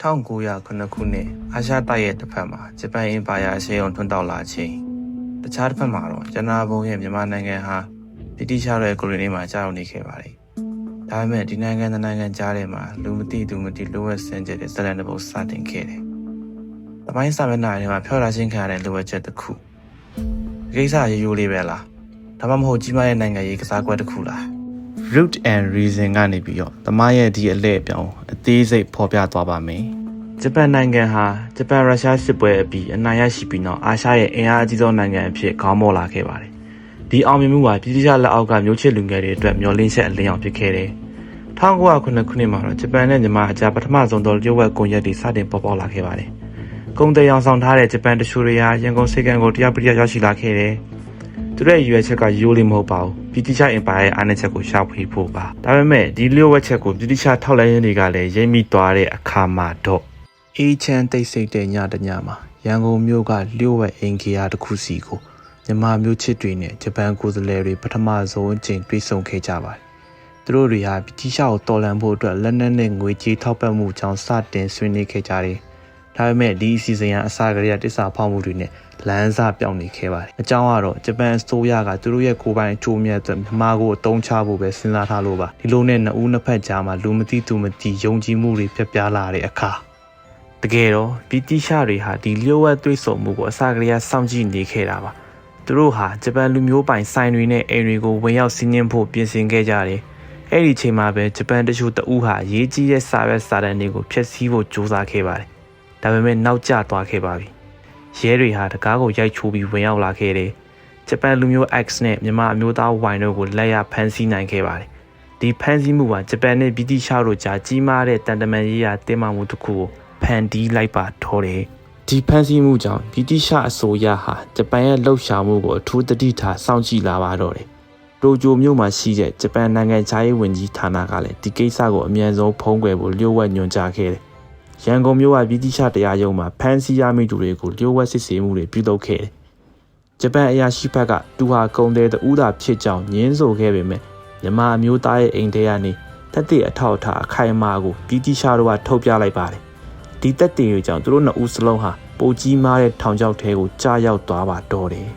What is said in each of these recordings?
1909 ခုနှစ်အာရှတိုက်ရဲ့တစ်ဖက်မှာဂျပန်အင်ပါယာအရှိန်အောင်ထွန်းတောက်လာချိန်တခြားတစ်ဖက်မှာတော့ကျနာဘုံရဲ့မြန်မာနိုင်ငံဟာဗြိတိရှရဲ့ကိုလိုနီမှာကြာရောက်နေခဲ့ပါတယ်။ဒါပေမဲ့ဒီနိုင်ငံနိုင်ငံကြားထဲမှာလူမသိသူမသိလိုဝက်စင်ကျတဲ့ဇလန်တစ်ပုဒ်စတင်ခဲ့တယ်။တပိုင်းစာမျက်နှာထဲမှာဖျော်လာခြင်းခံရတဲ့လိုဝက်ချက်တစ်ခု။ဒီကိစ္စရိုးရိုးလေးပဲလား။ဒါမှမဟုတ်ကြီးမားတဲ့နိုင်ငံရေးကစားကွက်တစ်ခုလား။ Root and Reason ကနေပြီးတော့သမိုင်းရဲ့ဒီအလဲအပြောင်းအသေးစိတ်ဖော်ပြသွားပါမယ်။ဂျပန်နိုင်ငံဟာဂျပန်ရုရှားစစ်ပွဲအပြီးအနိုင်ရရှိပြီးနောက်အာရှရဲ့အင်အားအကြီးဆုံးနိုင်ငံအဖြစ်ခေါင်းမော်လာခဲ့ပါတယ်။ဒီအောင်မြင်မှုဟာပြည်ထောင်စုလက်အောက်ကမျိုးချစ်လူငယ်တွေအတွက်မျှော်လင့်ချက်အလင်းအောင်ဖြစ်ခဲ့တယ်။1909ခုနှစ်မှာတော့ဂျပန်နဲ့မြန်မာအကြားပထမဆုံးသောလျှို့ဝှက်ကွန်ရက်တွေစတင်ပေါ်ပေါက်လာခဲ့ပါတယ်။ကုန်သည်ရောင်ဆောင်ထားတဲ့ဂျပန်တချို့တွေဟာရန်ကုန်စိတ်ကံကိုတရားပရိယာရောက်ရှိလာခဲ့တယ်။သူတို့ရဲ့ရွေးချက်ကရိုးလေးမဟုတ်ပါဘူး။ဗြိတိရှအင်ပါယာရဲ့အားနည်းချက်ကိုရှာဖွေဖို့ပါ။ဒါပေမဲ့ဒီလျှို့ဝှက်ချက်ကိုဗြိတိရှထောက်လှမ်းရေးတွေကလည်းရိပ်မိသွားတဲ့အခါမှာတော့အေးချမ်းတိတ်ဆိတ်တဲ့ညတညမှာရန်ကုန်မြို့ကလျှို့ဝှက်အင်ကီယာတစ်ခုစီကိုမြန်မာမျိုးချစ်တွေနဲ့ဂျပန်ကိုယ်စားလှယ်တွေပထမဆုံးအကြိမ်တွေ့ဆုံခဲ့ကြပါတယ်။သူတို့တွေဟာဗြိတိရှကိုတော်လှန်ဖို့အတွက်လက်နက်နဲ့ငွေကြေးထောက်ပံ့မှုကြောင့်စတင်ဆွေးနွေးခဲ့ကြတယ်။ဒါပေမဲ့ဒီအစီအစဉ်အစကတည်းကတစ္ဆာဖောက်မှုတွေနဲ့လမ်းစာပြောင်းနေခဲ့ပါတယ်။အကြောင်းကတော့ဂျပန်အစိုးရကသူတို့ရဲ့ကိုယ်ပိုင်အကျိုးမြတ်အတွက်မြန်မာကိုအသုံးချဖို့ပဲစဉ်းစားထားလို့ပါ။ဒီလိုနဲ့နှစ်ဦးနှစ်ဖက်ကြားမှာလူမသိသူမသိယုံကြည်မှုတွေပြတ်ပြားလာတဲ့အခါတကယ်တော့ဗြိတိရှတွေဟာဒီလျှို့ဝှက်သွေးဆုံမှုကိုအစကတည်းကစောင့်ကြည့်နေခဲ့တာပါ။သူတို့ဟာဂျပန်လူမျိုးပိုင်ဆိုင်တွေနဲ့အိမ်တွေကိုဝင်ရောက်စီးနင်းဖို့ပြင်ဆင်ခဲ့ကြတယ်။အဲ့ဒီချိန်မှာပဲဂျပန်တချို့တဦးဟာရေးကြီးတဲ့စာရွက်စာတမ်းတွေကိုဖျက်ဆီးဖို့ကြိုးစားခဲ့ပါတယ်။ဒါပေမဲ့နောက်ကျသွားခဲ့ပါပြီ။ရဲတွေဟာတကားကိုရိုက်ချိုးပြီးဝင်ရောက်လာခဲ့တယ်။ဂျပန်လူမျိုး X နဲ့မြန်မာအမျိုးသား Y တို့ကိုလက်ရဖမ်းဆီးနိုင်ခဲ့ပါတယ်။ဒီဖမ်းဆီးမှုဟာဂျပန်နဲ့ဗြိတိရှတို့ကြားကြီးမားတဲ့တန်တမာရေးရာတင်းမာမှုတစ်ခုကိုဖန်တီးလိုက်ပါတော့တယ်။ဒီဖမ်းဆီးမှုကြောင့်ဗြိတိရှအစိုးရဟာဂျပန်ရဲ့လှုပ်ရှားမှုကိုအထူးသတိထားစောင့်ကြည့်လာပါတော့တယ်။တိုကျိုမြို့မှာရှိတဲ့ဂျပန်နိုင်ငံခြားရေးဝန်ကြီးဌာနကလည်းဒီကိစ္စကိုအမြန်ဆုံးဖုံးကွယ်ဖို့လျှို့ဝှက်ညွှန်ကြားခဲ့တယ်။ရန်ကုန်မြို့ကဗြိတိရှတရားရုံးမှာဖမ်းဆီးရမိသူတွေကိုလျှို့ဝှက်စစ်ဆေးမှုတွေပြုလုပ်ခဲ့တယ်။ဂျပန်အရာရှိဘက်ကသူဟာကုန်သည်တဦးသာဖြစ်ကြောင်းညင်းဆိုခဲ့ပေမဲ့မြန်မာအမျိုးသားရဲ့အိမ်ထဲကနေတက်တဲ့အထောက်အထားအခိုင်အမာကိုဗြိတိရှတို့ကထုတ်ပြလိုက်ပါတယ်။ဒီတက်တွေကြောင့်သူတို့နှစ်ဦးစလုံးဟာပိုကြီးမားတဲ့ထောင်ချောက်ထဲကိုကြာရောက်သွားပါတော့တယ်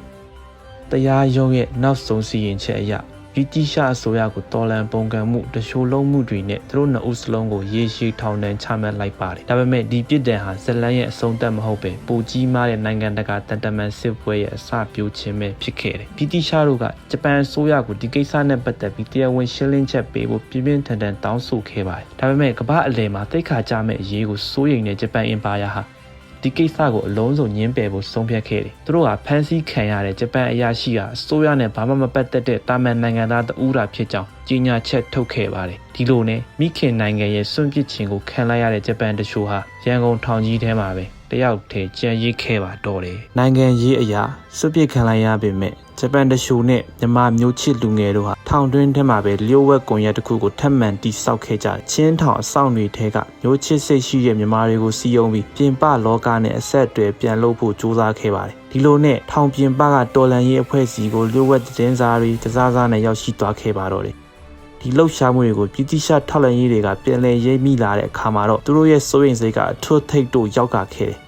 ။တရားရုံးရဲ့နောက်ဆုံးစီရင်ချက်အရဗြိတိရှအစိုးရကိုတော်လှန်ပုန်ကန်မှုတရှိုးလုံးမှုတွေနဲ့သူတို့နှစ်ဦးစလုံးကိုရေရှည်ထောင်ဒဏ်ချမှတ်လိုက်ပါတယ်။ဒါပေမဲ့ဒီပြစ်ဒဏ်ဟာဇလန်ရဲ့အဆုံးသတ်မဟုတ်ပဲပိုကြီးမားတဲ့နိုင်ငံတကာတန်တမန်စစ်ပွဲရဲ့အစပြုခြင်းပဲဖြစ်ခဲ့တယ်။ဗြိတိရှတို့ကဂျပန်အစိုးရကိုဒီကိစ္စနဲ့ပတ်သက်ပြီးတရားဝင်ရှင်းလင်းချက်ပေးဖို့ပြင်းပြင်းထန်ထန်တောင်းဆိုခဲ့ပါတယ်။ဒါပေမဲ့ကမ္ဘာအလယ်မှာတိတ်ခါကြမဲ့အရေးကိုစိုးရိမ်တဲ့ဂျပန်အင်ပါယာဟာဒီကိစ္စကိုအလုံးစုံညှင်းပယ်ဖို့ဆုံးဖြတ်ခဲ့တယ်။သူတို့ကဖမ်းဆီးခံရတဲ့ဂျပန်အရာရှိဟာအစိုးရနဲ့ဘာမှမပတ်သက်တဲ့တာမန်နိုင်ငံသားတဦးတာဖြစ်ကြောင်းကြေညာချက်ထုတ်ခဲ့ပါတယ်။ဒီလိုနဲ့မိခင်နိုင်ငံရဲ့စွန့်ပစ်ခြင်းကိုခံလိုက်ရတဲ့ဂျပန်တချို့ဟာရန်ကုန်ထောင်ကြီးထဲမှာပဲတယောက်တည်းကြံရစ်ခဲ့ပါတော့တယ်။နိုင်ငံရေးအရာစွန့်ပစ်ခံလိုက်ရပေမဲ့ဂျပန်တချို့နဲ့မြန်မာမျိုးချစ်လူငယ်တို့ဟာထောင်တွင်းထဲမှာပဲလျှို့ဝှက်ကွန်ရက်တစ်ခုကိုထပ်မံတိစောက်ခဲ့ကြတယ်။ချင်းထောင်အဆောင်တွေထဲကမျိုးချစ်စိတ်ရှိတဲ့မြန်မာတွေကိုစီယုံပြီးပြင်ပလောကနဲ့အဆက်အသွယ်ပြန်လုပ်ဖို့ကြိုးစားခဲ့ပါတယ်။ဒီလိုနဲ့ထောင်ပြင်ပကတော်လန်ရေးအဖွဲ့အစည်းကိုလျှို့ဝှက်သတင်းစာတွေတစားစားနဲ့ရောက်ရှိသွားခဲ့ပါတော့တယ်။ဒီလှုပ်ရှားမှုတွေကိုဗြိတိရှထောက်လှမ်းရေးတွေကပြန်လည်ရိပ်မိလာတဲ့အခါမှာတော့သူတို့ရဲ့စိုးရိမ်စိတ်ကအထွတ်ထိပ်တို့ရောက်လာခဲ့တယ်။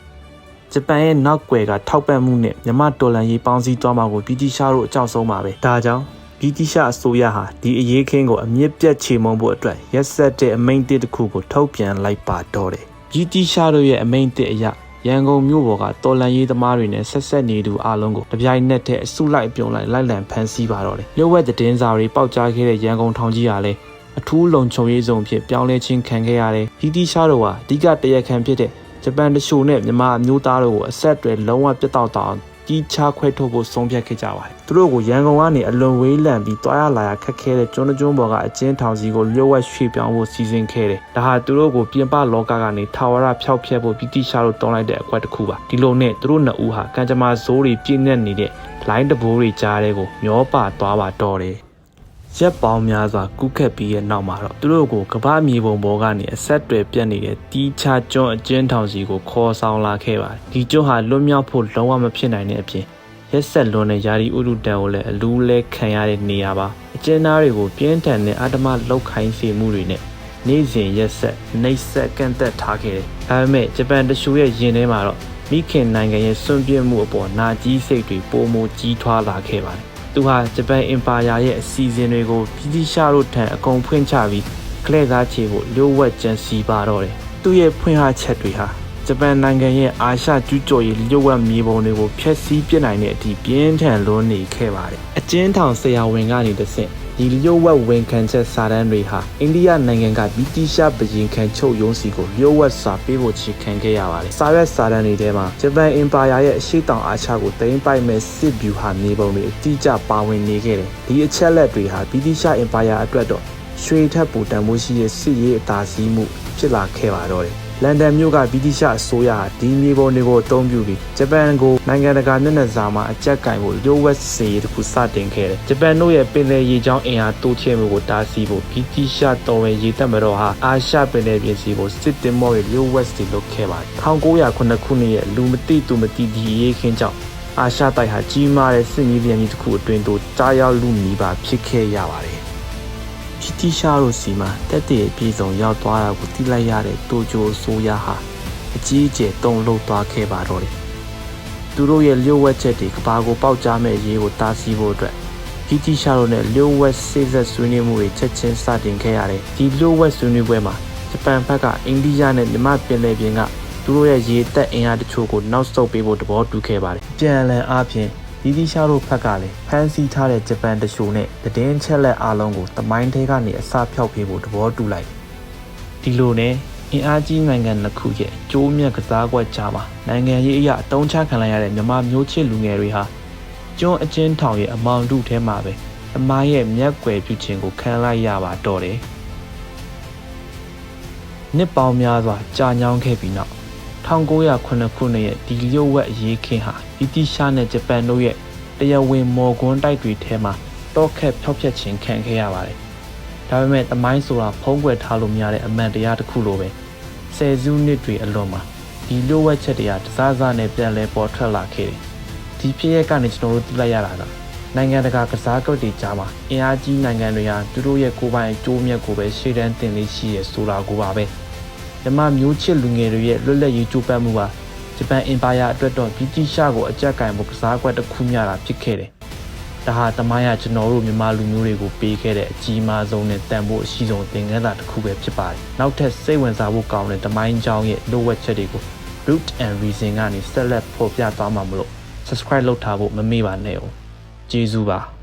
ဂျပန်ရဲ့နောက်ွယ်ကထောက်ပံ့မှုနဲ့မြန်မာတော်လှန်ရေးပေါင်းစည်းသွားမှာကိုဗြိတိရှတို့အကြောက်ဆုံးပါပဲ။ဒါကြောင့်ဗြိတိရှအစိုးရဟာဒီအရေးခင်းကိုအမြင့်ပြတ်ချေမှုန်းဖို့အတွက်ရက်စက်တဲ့အမိန့်တစ်ခုကိုထုတ်ပြန်လိုက်ပါတော့တယ်။ဗြိတိရှတို့ရဲ့အမိန့်တစ်အရရန်ကုန်မြို့ပေါ်ကတော်လှန်ရေးသမားတွေနဲ့ဆက်ဆက်နေသူအလုံးကိုတပြိုင်နက်တည်းအစုလိုက်ပြုံလိုက်လိုက်လံဖမ်းဆီးပါတော့တယ်။လျှို့ဝှက်သတင်းစာတွေပေါက်ကြားခဲ့တဲ့ရန်ကုန်ထောင်ကြီးဟာလည်းအထူးလုံခြုံရေးဆောင်ဖြစ်ပြောင်းလဲခြင်းခံခဲ့ရတယ်။ဗြိတိရှတို့ဟာအဓိကတရားခံဖြစ်တဲ့ဂျပန်တချို့နဲ့မြန်မာအမျိုးသားတို့ကိုအဆက်အသွယ်လုံးဝပြတ်တောက်အောင်ကြီးချခွဲထုတ်ဖို့ဆုံးဖြတ်ခဲ့ကြပါတယ်။သူတို့ကိုရန်ကုန်ကနေအလွန်ဝေးလံပြီးတွားရလာရခက်ခဲတဲ့ကျွန်းပေါ်ကအကျဉ်းထောင်စီကိုလျှို့ဝှက်ရွှေ့ပြောင်းဖို့စီစဉ်ခဲ့တယ်။ဒါဟာသူတို့ကိုပြင်ပလောကကနေထာဝရဖျောက်ဖျက်ဖို့ဗြိတိရှတို့တောင်းလိုက်တဲ့အကွက်တစ်ခုပါ။ဒီလိုနဲ့သူတို့နှစ်ဦးဟာကံကြမ္မာဇိုးတွေပြည့်ညက်နေတဲ့လိုင်းတဘိုးတွေကြားထဲကိုမျောပါသွားပါတော့တယ်။ရက်ပေါင်းများစွာကူးခတ်ပြီးရဲ့နောက်မှာတော့သူတို့ကိုကမ္ဘာမြေပုံပေါ်ကနေအဆက်တွေပြတ်နေတဲ့တီးခြားကျွန်းအကျဉ်းထောင်စီကိုခေါ်ဆောင်လာခဲ့ပါတယ်။ဒီကျွန်းဟာလွတ်မြောက်ဖို့လုံးဝမဖြစ်နိုင်တဲ့အပြင်ရက်ဆက်လွန်တဲ့ယာရီဥဒုတန်ကိုလည်းအလူးလဲခံရတဲ့နေရာပါ။အကျဉ်းသားတွေကိုပြင်းထန်တဲ့အဓမ္မလောက်ခိုင်းစေမှုတွေနဲ့ နေ့စဉ်ရက်ဆက်နှိပ်စက်ကန့်သက်ထားခဲ့တယ်ဒါပေမဲ့ဂျပန်တရှူရဲ့ယင်ထဲမှာတော့မိခင်နိုင်ငံရဲ့စွန့်ပစ်မှုအပေါ်နာကြီးစိတ်တွေပိုမိုကြီးထွားလာခဲ့ပါတယ်သူဟာဂျပန်အင်ပါယာရဲ့အစီအစဉ်တွေကိုဗြိတိရှားတို့ထံအကုန်ဖွင့်ချပြီးကလဲကားချေဖို့လျှို့ဝှက်ကြံစီပါတော့တယ်သူ့ရဲ့ဖွင့်ဟချက်တွေဟာဂျပန်နိုင်ငံရဲ့အာရှကျူးကျော်ရေးလျှို့ဝှက်မြေပုံတွေကိုဖျက်ဆီးပစ်နိုင်တဲ့အထိပြင်းထန်လွန်းနေခဲ့ပါတယ်အကျဉ်းထောင်ဆရာဝန်ကနေတဆင့်ဒီလျှို့ဝှက်ဝန်ခံချက်စာတမ်းတွေဟာအိန္ဒိယနိုင်ငံကဗြိတိရှားဘရင်ခံချုပ်ရုံးစီကိုလျှို့ဝှက်စာပေးဖို့ချီခံခဲ့ရပါတယ်စာရွက်စာတမ်းတွေထဲမှာဂျပန်အင်ပါယာရဲ့အရှိတောင်အာရှကိုသိမ်းပိုက်မဲ့စစ်ဗျူဟာမြေပုံတွေအတိအကျပါဝင်နေခဲ့တယ်ဒီအချက်လက်တွေဟာဗြိတိရှားအင်ပါယာအတွက်တော့ရွှေထက်ပူတန်မိုးရှိတဲ့စစ်ရေးအသာစီးမှုဖြစ်လာခဲ့ပါတော့တယ်လန်ဒန်မြို့ကဗြိတိရှအစိုးရဟာဒီမြေပုံတွေကိုအသုံးပြုပြီးဂျပန်ကိုနိုင်ငံတကာမျက်နှာစာမှာအကြက်ကင်ဖို့လျှို့ဝှက်စီရေးတစ်ခုစတင်ခဲ့တယ်ဂျပန်တို့ရဲ့ပင်လယ်ရေကြောင်းအင်အားတိုးချဲ့မှုကိုတားဆီးဖို့ဗြိတိရှတော်ဝင်ရေတပ်မတော်ဟာအာရှပင်လယ်ပြင်စီကိုစစ်တင်မော့ရဲ့လျှို့ဝှက်စီလုပ်ခဲ့ပါတယ်1909ခုနှစ်ရဲ့လူမသိသူမသိဒီရေးခင်းကြောင့်အာရှတိုက်ဟာကြီးမားတဲ့စစ်မြေပြင်ကြီးတစ်ခုအတွင်းသို့ကြားရောက်လူနီးပါဖြစ်ခဲ့ရပါတယ်ဗြိတိရှားတို့စီမှာတက်တည်အပြည့်စုံရောက်သွားတာကိုသိလိုက်ရတဲ့တိုကျိုအစိုးရဟာအကြီးအကျယ်တုံ့လှုပ်သွားခဲ့ပါတော့တယ်။သူတို့ရဲ့လျှို့ဝှက်ချက်တွေကဘာကိုပေါက်ကြားမဲ့အရေးကိုတားဆီးဖို့အတွက်ဗြိတိရှားတို့နဲ့လျှို့ဝှက်စိစက်ဆွေးနွေးမှုတွေချက်ချင်းစတင်ခဲ့ရတယ်။ဒီလျှို့ဝှက်ဆွေးနွေးပွဲမှာဂျပန်ဘက်ကအိန္ဒိယနဲ့မြန်မာပင်လယ်ပြင်ကသူတို့ရဲ့ရေတပ်အင်အားတချို့ကိုနောက်ဆုတ်ပေးဖို့သဘောတူခဲ့ပါတယ်။ပြန်လည်အားဖြင့်ဗြိတိရှားတို့ဘက်ကလည်းဖမ်းဆီးထားတဲ့ဂျပန်တရှို့နဲ့သတင်းချက်လက်အားလုံးကိုတမိုင်းထဲကနေအစဖျောက်ပေးဖို့သဘောတူလိုက်ဒီလိုနဲ့အင်အားကြီးနိုင်ငံတစ်ခုရဲ့ကျိုးမြတ်ကစားကွက်ကြားမှာနိုင်ငံရေးအရာအတုံးချခံလိုက်ရတဲ့မြန်မာမျိုးချစ်လူငယ်တွေဟာကျွန်းအချင်းထောင်ရဲ့အမောင်တုထဲမှာပဲအမားရဲ့မျက်ွယ်ပြုခြင်းကိုခံလိုက်ရပါတော့တယ်နှစ်ပေါင်းများစွာကြာညောင်းခဲ့ပြီးနောက်1909ခုနှစ်ရဲ့ဒီလျှို့ဝှက်အရေးခင်းဟာဗြိတိရှားနဲ့ဂျပန်တို့ရဲ့တရားဝင်မော်ကွန်းတိုက်တွေထဲမှာတော့ခက်ဖျောက်ဖျက်ခြင်းခံခဲ့ရပါတယ်။ဒါပေမဲ့တမိုင်းဆိုတာဖုံးကွယ်ထားလို့မရတဲ့အမှန်တရားတစ်ခုလိုပဲဆယ်စုနှစ်တွေအလွန်မှာဒီလျှို့ဝှက်ချက်တွေကတစားစားနဲ့ပြန်လဲပေါ်ထွက်လာခဲ့တယ်။ဒီဖြစ်ရပ်ကနေကျွန်တော်တို့သိလိုက်ရတာကနိုင်ငံတကာကစားကွက်တွေကြားမှာအင်အားကြီးနိုင်ငံတွေဟာသူတို့ရဲ့ကိုယ်ပိုင်အကျိုးမြတ်ကိုပဲရှေ့တန်းတင်လေးရှိရဆိုတာကိုပါပဲ။ဂျမမျိုးချစ်လူငယ်တွေရဲ့လွတ်လပ်ရေးကြိုးပမ်းမှုဟာဂျပန်အင်ပါယာအတွက်တော့ဗြိတိရှားကိုအကြက်ကင်ဖို့ကစားကွက်တစ်ခုများတာဖြစ်ခဲ့တယ်။ဒါဟာတမိုင်းကကျွန်တော်တို့မြန်မာလူမျိုးတွေကိုပေးခဲ့တဲ့အကြီးမားဆုံးနဲ့တန်ဖိုးအရှိဆုံးသင်ခန်းစာတစ်ခုပဲဖြစ်ပါတယ်။နောက်ထပ်စိတ်ဝင်စားဖို့ကောင်းတဲ့တမိုင်းကြောင်းရဲ့လိုဝက်ချက်တွေကို Root and Reason ကနေဆက်လက်ဖော်ပြသွားမှာမလို့ Subscribe လုပ်ထားဖို့မမေ့ပါနဲ့။ကျေးဇူးပါ။